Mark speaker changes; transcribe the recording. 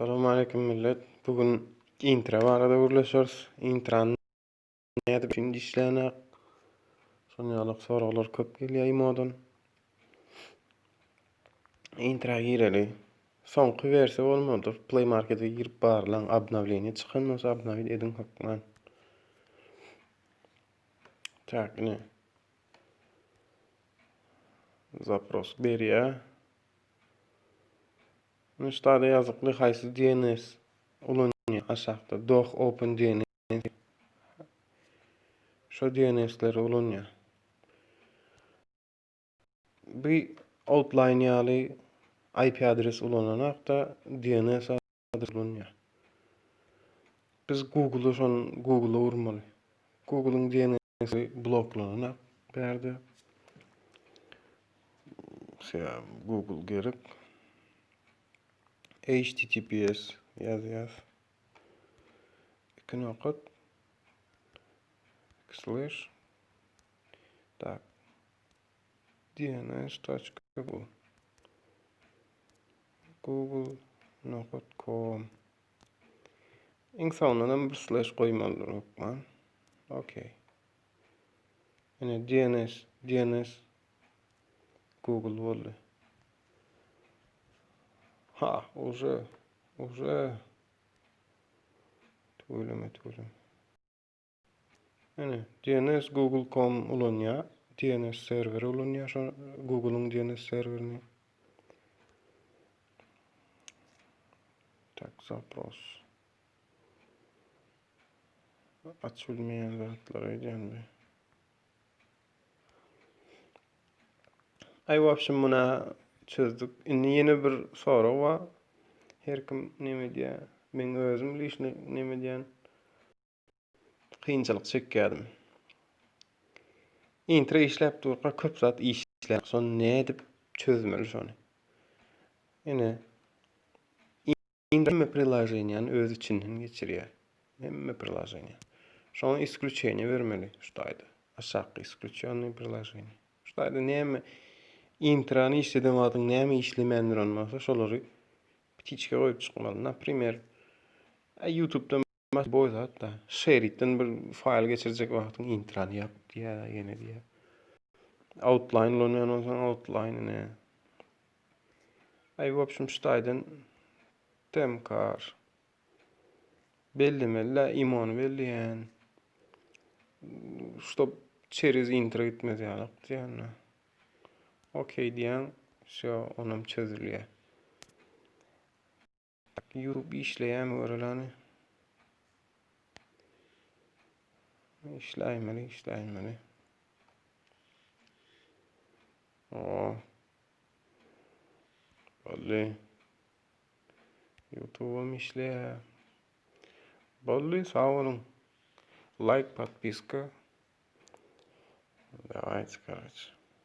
Speaker 1: Assalamu alaykum millet. Bugün intro barada gürleşýäris. Intrany nädip indi işlänek. Şonyalyk soralar köp gelýär imodan. Intro gireli. Soňky versiýa bolmadyr. Play Market'e girip barlaň обновление çykan bolsa обновить edin hakman. Tak ne? Запрос berýär. Nüştada ýazykly haýsy DNS ulanýar aşagda doc open DNS. Şo DNS'leri ulanýar. Bu outline ýaly IP adres ulananakda DNS adres ulanýar. Biz Google'a Google'a urmaly. Google'un DNS'i bloklananak berde. Google gerek. HTTPS yaz. İki nokta slash tak google.com Iň sonundan bir slash goýmalydyr okman. Okay. Ene DNS Google boldy. Ha, уже. Tüyleme. Ene DNS Google.com ulanýar. DNS serveri ulanýar şo Google'un DNS serverini. Tak запрос. Açılmayan zatlara gelme. Ay wapşym buna çözdük. Indi ýene bir sorak bar. Her kim neme diýär? Men özüm bilýän neme diýän? Kynçylyk çekýärdim. Intro işläp durga köp zat işläp. Şonu nädip çözmeli şonu. Ene Indim приложениýany öz içinden geçirýär. Hemme приложение. Şonu исключение vermeli. Şudaýdy. Aşağı исключение приложение. Şudaýdy näme intrany işledem adyň näme işlemendir olmasa şolary pitiçke goýup çykmaly. Napример, YouTube'da boýzat da şeritden bir file geçirecek wagtyň intrany ýap diýär ýene diýär. Outline ulanýan outline. В общем, şudaýdan temkar bellemeli imon belleýän. Stop через intro gitmez ýaly diýän. Okay diýän, şo onam çözülýär. YouTube işleýän görelany. İşläýmeli. Bolly. YouTube'um işleýär. Bolly, sağ olun. Like, подписка. Давайте, короче.